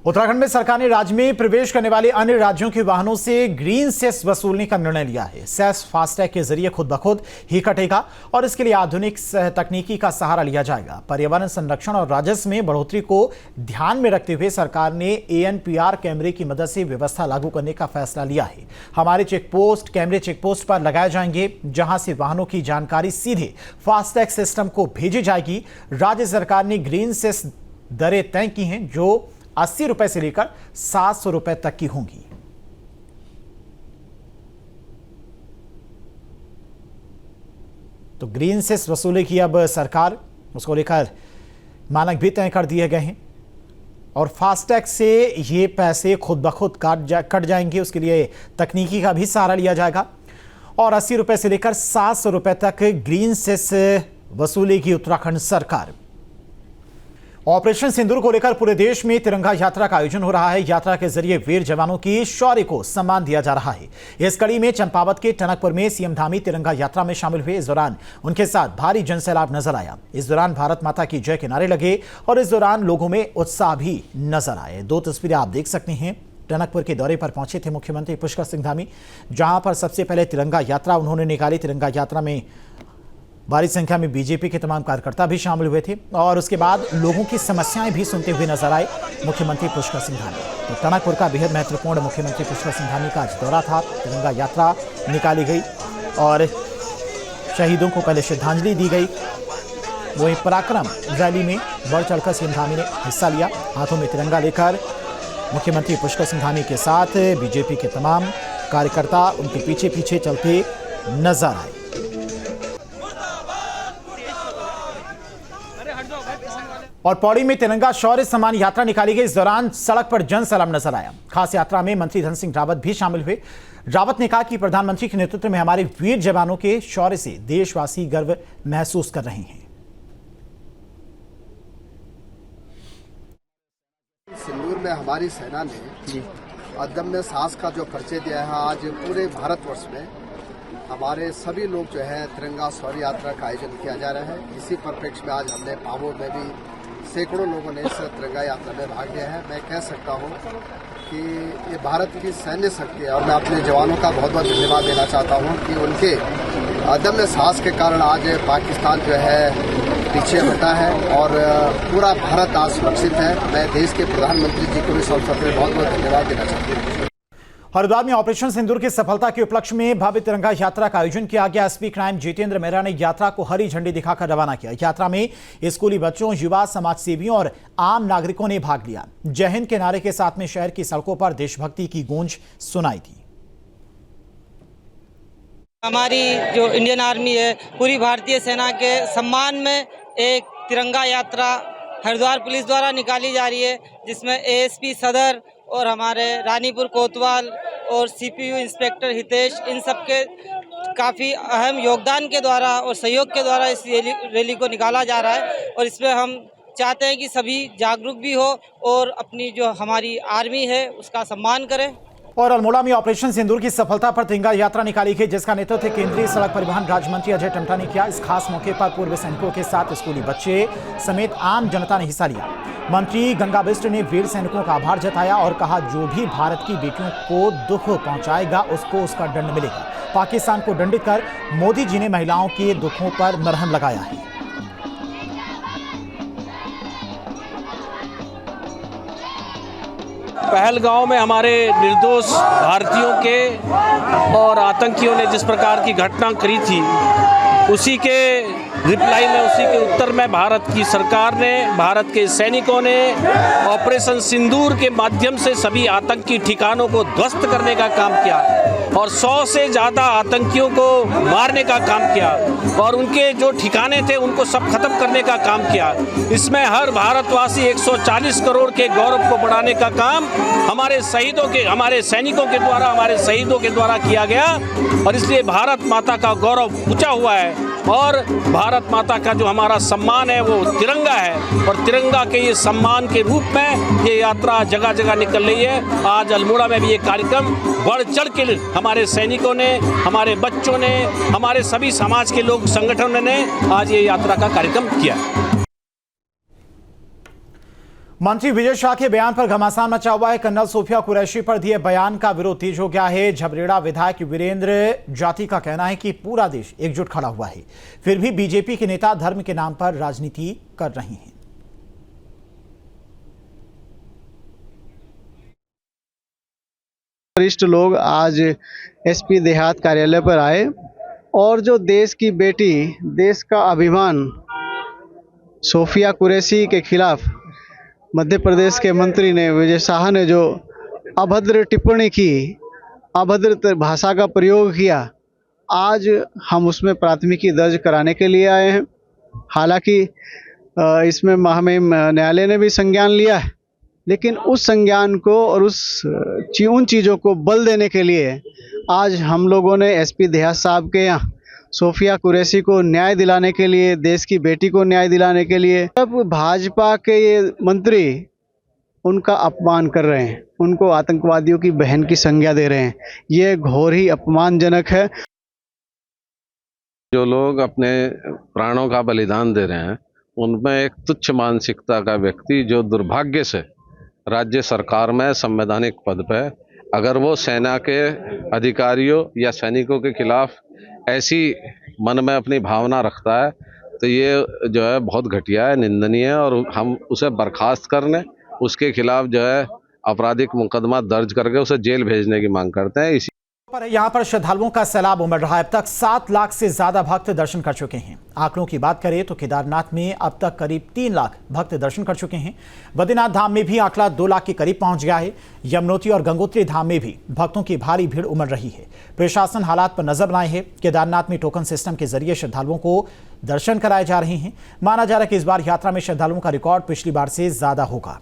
उत्तराखंड में सरकार ने राज्य में प्रवेश करने वाले अन्य राज्यों के वाहनों से ग्रीन सेस वसूलने का निर्णय लिया है। सेस फास्टैग के जरिए खुद ब खुद ही कटेगा और इसके लिए आधुनिक तकनीकी का सहारा लिया जाएगा। पर्यावरण संरक्षण और राजस्व में बढ़ोतरी को ध्यान में रखते हुए सरकार ने ANPR कैमरे की मदद से व्यवस्था लागू करने का फैसला लिया है। हमारे कैमरे चेकपोस्ट पर लगाए जाएंगे, जहां से वाहनों की जानकारी सीधे फास्टैग सिस्टम को भेजी जाएगी। राज्य सरकार ने ग्रीन सेस दरें तय की हैं, जो 80 रुपए से लेकर 700 रुपए तक की होंगी। तो ग्रीन सेस वसूली की अब सरकार, उसको लेकर मानक भी तय कर दिए गए हैं और फास्टैग से ये पैसे खुद ब खुद कट जाएंगे। उसके लिए तकनीकी का भी सहारा लिया जाएगा और 80 रुपए से लेकर 700 रुपए तक ग्रीन सेस वसूलेगी उत्तराखंड सरकार। ऑपरेशन सिंदूर को लेकर पूरे देश में तिरंगा यात्रा का आयोजन हो रहा है। यात्रा के जरिए वीर जवानों की शौर्य को सम्मान दिया जा रहा है। इस कड़ी में चंपावत के टनकपुर में सीएम धामी तिरंगा यात्रा में शामिल हुए। इस दौरान उनके साथ भारी जनसैलाब नजर आया। इस दौरान भारत माता की जय के नारे लगे और इस दौरान लोगों में उत्साह भी नजर आए। 2 तस्वीरें आप देख सकते हैं। टनकपुर के दौरे पर पहुंचे थे मुख्यमंत्री पुष्कर सिंह धामी, जहां पर सबसे पहले तिरंगा यात्रा उन्होंने निकाली। तिरंगा यात्रा में भारी संख्या में बीजेपी के तमाम कार्यकर्ता भी शामिल हुए थे और उसके बाद लोगों की समस्याएं भी सुनते हुए नजर आए मुख्यमंत्री पुष्कर सिंह धामी। तो टनकपुर का बेहद महत्वपूर्ण मुख्यमंत्री पुष्कर सिंह धामी का आज दौरा था। तिरंगा यात्रा निकाली गई और शहीदों को पहले श्रद्धांजलि दी गई। वहीं पराक्रम रैली में बढ़ चढ़कर सीएम धामी ने हिस्सा लिया। हाथों में तिरंगा लेकर मुख्यमंत्री पुष्कर सिंह धामी के साथ बीजेपी के तमाम कार्यकर्ता उनके पीछे पीछे चलते नजर आए। और पौड़ी में तिरंगा शौर्य सम्मान यात्रा निकाली गई। इस दौरान सड़क पर जनसैलाब नजर आया। खास यात्रा में मंत्री धन सिंह रावत भी शामिल हुए। रावत ने कहा कि प्रधानमंत्री के नेतृत्व में हमारे वीर जवानों के शौर्य से देशवासी गर्व महसूस कर रहे हैं। सिंदूर में हमारी सेना ने अदम्य साहस का जो परिचय दिया है, आज पूरे भारतवर्ष में हमारे सभी लोग जो है तिरंगा शौर्य यात्रा का आयोजन किया जा रहा है। इसी परिप्रेक्ष्य में आज हमने पावोर में भी सैकड़ों लोगों ने इस तिरंगा यात्रा में भाग लिया है। मैं कह सकता हूं कि ये भारत की सैन्य शक्ति है और मैं अपने जवानों का बहुत बहुत धन्यवाद देना चाहता हूं कि उनके अदम्य साहस के कारण आज पाकिस्तान जो है पीछे हटा है और पूरा भारत आज सुरक्षित है। मैं देश के प्रधानमंत्री जी को इस अवसर पर बहुत बहुत धन्यवाद देना चाहता हूँ। हरिद्वार में ऑपरेशन सिंदूर की सफलता के उपलक्ष्य में भव्य तिरंगा यात्रा का आयोजन किया गया। एसपी क्राइम जितेंद्र मेहरा ने यात्रा को हरी झंडी दिखाकर रवाना किया। यात्रा में स्कूली बच्चों, युवा, समाजसेवियों और आम नागरिकों ने भाग लिया। जय हिंद के नारे के साथ में शहर की सड़कों पर देशभक्ति की गूंज सुनाई दी। हमारी जो इंडियन आर्मी है, पूरी भारतीय सेना के सम्मान में एक तिरंगा यात्रा हरिद्वार पुलिस द्वारा निकाली जा रही है, जिसमें ASP सदर और हमारे रानीपुर कोतवाल और CPU इंस्पेक्टर हितेश, इन सब के काफ़ी अहम योगदान के द्वारा और सहयोग के द्वारा इस रैली को निकाला जा रहा है। और इसमें हम चाहते हैं कि सभी जागरूक भी हो और अपनी जो हमारी आर्मी है उसका सम्मान करें। और अल्मोड़ा में ऑपरेशन सिंदूर की सफलता पर तिरंगा यात्रा निकाली गई, जिसका नेतृत्व केंद्रीय सड़क परिवहन राज्य मंत्री अजय टमटा ने किया। इस खास मौके पर पूर्व सैनिकों के साथ स्कूली बच्चे समेत आम जनता ने हिस्सा लिया। मंत्री गंगा बिष्ट ने वीर सैनिकों का आभार जताया और कहा, जो भी भारत की बेटियों को दुख पहुंचाएगा उसको उसका दंड मिलेगा। पाकिस्तान को दंडित कर मोदी जी ने महिलाओं के दुखों पर मरहम लगाया है। पहलगांव में हमारे निर्दोष भारतीयों के और आतंकियों ने जिस प्रकार की घटना करी थी, उसी के रिप्लाई में, उसी के उत्तर में भारत की सरकार ने, भारत के सैनिकों ने ऑपरेशन सिंदूर के माध्यम से सभी आतंकी ठिकानों को ध्वस्त करने का काम किया और 100 से ज़्यादा आतंकियों को मारने का काम किया और उनके जो ठिकाने थे उनको सब खत्म करने का काम किया। इसमें हर भारतवासी 140 करोड़ के गौरव को बढ़ाने का काम हमारे शहीदों के, हमारे सैनिकों के द्वारा, हमारे शहीदों के द्वारा किया गया और इसलिए भारत माता का गौरव ऊंचा हुआ है और भारत माता का जो हमारा सम्मान है वो तिरंगा है और तिरंगा के ये सम्मान के रूप में ये यात्रा जगह जगह निकल रही है। आज अल्मोड़ा में भी ये कार्यक्रम बढ़ चढ़ के हमारे सैनिकों ने, हमारे बच्चों ने, हमारे सभी समाज के लोग, संगठनों ने आज ये यात्रा का कार्यक्रम किया। मंत्री विजय शाह के बयान पर घमासान मचा हुआ है। कर्नल सोफिया कुरैशी पर दिए बयान का विरोध तेज हो गया है। झबरेड़ा विधायक वीरेंद्र जाति का कहना है कि पूरा देश एकजुट खड़ा हुआ है, फिर भी बीजेपी के नेता धर्म के नाम पर राजनीति कर रहे हैं। वरिष्ठ लोग आज एसपी देहात कार्यालय पर आए और जो देश की बेटी, देश का अभिमान सोफिया कुरैशी के खिलाफ मध्य प्रदेश के मंत्री ने, विजय शाह ने जो अभद्र टिप्पणी की, अभद्र भाषा का प्रयोग किया, आज हम उसमें प्राथमिकी दर्ज कराने के लिए आए हैं। हालांकि इसमें महामहिम न्यायालय ने भी संज्ञान लिया है, लेकिन उस संज्ञान को और उन चीज़ों को बल देने के लिए आज हम लोगों ने एसपी देहात साहब के यहाँ सोफिया कुरैशी को न्याय दिलाने के लिए, देश की बेटी को न्याय दिलाने के लिए, अब भाजपा के ये मंत्री उनका अपमान कर रहे हैं, उनको आतंकवादियों की बहन की संज्ञा दे रहे हैं। ये घोर ही अपमानजनक है। जो लोग अपने प्राणों का बलिदान दे रहे हैं, उनमें एक तुच्छ मानसिकता का व्यक्ति जो दुर्भाग्य से राज्य सरकार में संवैधानिक पद पे, अगर वो सेना के अधिकारियों या सैनिकों के खिलाफ ऐसी मन में अपनी भावना रखता है, तो ये जो है बहुत घटिया है, निंदनीय है, और हम उसे बर्खास्त करने, उसके खिलाफ जो है आपराधिक मुकदमा दर्ज करके उसे जेल भेजने की मांग करते हैं। इसी पर यहाँ पर श्रद्धालुओं का सैलाब उमड़ रहा है। अब तक 7 लाख से ज्यादा भक्त दर्शन कर चुके हैं। आंकड़ों की बात करें तो केदारनाथ में अब तक करीब 3 लाख भक्त दर्शन कर चुके हैं। बद्रीनाथ धाम में भी आंकड़ा 2 लाख के करीब पहुंच गया है। यमुनोत्री और गंगोत्री धाम में भी भक्तों की भारी भीड़ उमड़ रही है। प्रशासन हालात पर नजर बनाए है। केदारनाथ में टोकन सिस्टम के जरिए श्रद्धालुओं को दर्शन कराए जा रहे हैं। माना जा रहा है कि इस बार यात्रा में श्रद्धालुओं का रिकॉर्ड पिछली बार से ज्यादा होगा।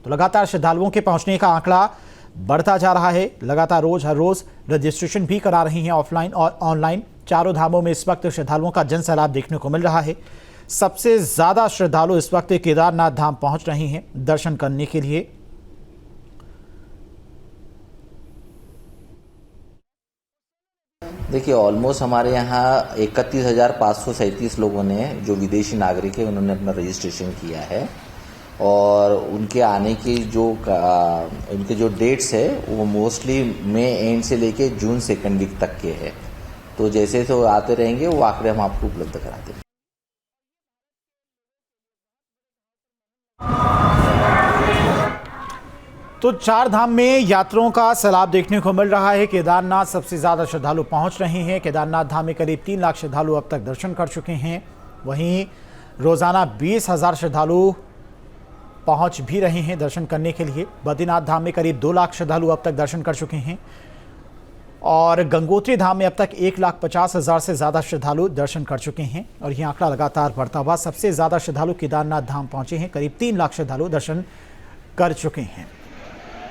तो लगातार श्रद्धालुओं के पहुंचने का आंकड़ा बढ़ता जा रहा है। लगातार हर रोज रजिस्ट्रेशन भी करा रही हैं, ऑफलाइन और ऑनलाइन। चारों धामों में इस वक्त श्रद्धालुओं का जनसैलाब देखने को मिल रहा है। सबसे ज्यादा श्रद्धालु इस वक्त केदारनाथ धाम पहुंच रहे हैं दर्शन करने के लिए। देखिए, ऑलमोस्ट हमारे यहाँ 31,537 लोगों ने, जो विदेशी नागरिक है, उन्होंने अपना रजिस्ट्रेशन किया है, और उनके आने की उनके जो डेट्स है वो मोस्टली मई एंड से लेके जून 2nd वीक तक के है। तो जैसे तो आते रहेंगे वो आंकड़े हम आपको उपलब्ध कराते हैं। तो 4 धाम में यात्रियों का सैलाब देखने को मिल रहा है। केदारनाथ सबसे ज्यादा श्रद्धालु पहुंच रहे हैं। केदारनाथ धाम में करीब 3 लाख श्रद्धालु अब तक दर्शन कर चुके हैं। वहीं रोजाना 20,000 श्रद्धालु पहुंच भी रहे हैं दर्शन करने के लिए। बद्रीनाथ धाम में करीब 2 लाख श्रद्धालु अब तक दर्शन कर चुके हैं, और गंगोत्री धाम में अब तक 1,50,000 से ज़्यादा श्रद्धालु दर्शन कर चुके हैं। और यह आंकड़ा लगातार बढ़ता हुआ सबसे ज़्यादा श्रद्धालु केदारनाथ धाम पहुंचे हैं। करीब 3 लाख श्रद्धालु दर्शन कर चुके हैं।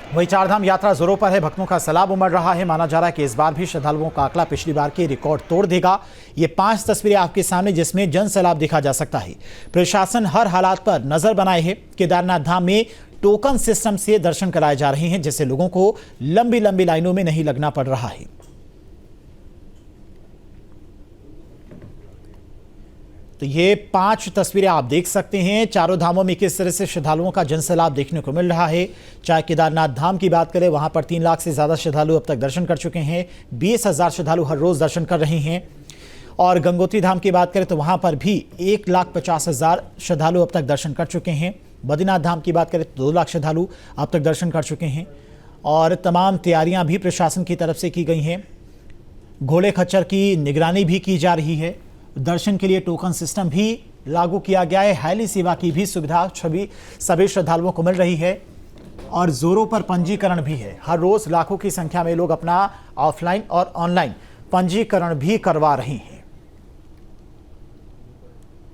वही 4 धाम यात्रा जोरों पर है। भक्तों का सैलाब उमड़ रहा है। माना जा रहा है कि इस बार भी श्रद्धालुओं का आंकड़ा पिछली बार के रिकॉर्ड तोड़ देगा। ये 5 तस्वीरें आपके सामने जिसमें जन सैलाब देखा जा सकता है। प्रशासन हर हालात पर नजर बनाए है। केदारनाथ धाम में टोकन सिस्टम से दर्शन कराए जा रहे हैं, जिससे लोगों को लंबी लंबी लाइनों में नहीं लगना पड़ रहा है। तो ये 5 तस्वीरें आप देख सकते हैं। चारों धामों में किस तरह से श्रद्धालुओं का जनसैलाब देखने को मिल रहा है। चाहे केदारनाथ धाम की बात करें, वहां पर 3 लाख से ज्यादा श्रद्धालु अब तक दर्शन कर चुके हैं। 20,000 श्रद्धालु हर रोज दर्शन कर रहे हैं। और गंगोत्री धाम की बात करें तो वहां पर भी 1,50,000 श्रद्धालु अब तक दर्शन कर चुके हैं। बद्रीनाथ धाम की बात करें तो 2 लाख श्रद्धालु अब तक दर्शन कर चुके हैं। और तमाम तैयारियां भी प्रशासन की तरफ से की गई हैं। घोड़े खच्चर की निगरानी भी की जा रही है। दर्शन के लिए टोकन सिस्टम भी लागू किया गया है। हेली सेवा की भी सुविधा सभी श्रद्धालुओं को मिल रही है। और जोरों पर पंजीकरण भी है। हर रोज लाखों की संख्या में लोग अपना ऑफलाइन और ऑनलाइन पंजीकरण भी करवा रहे हैं।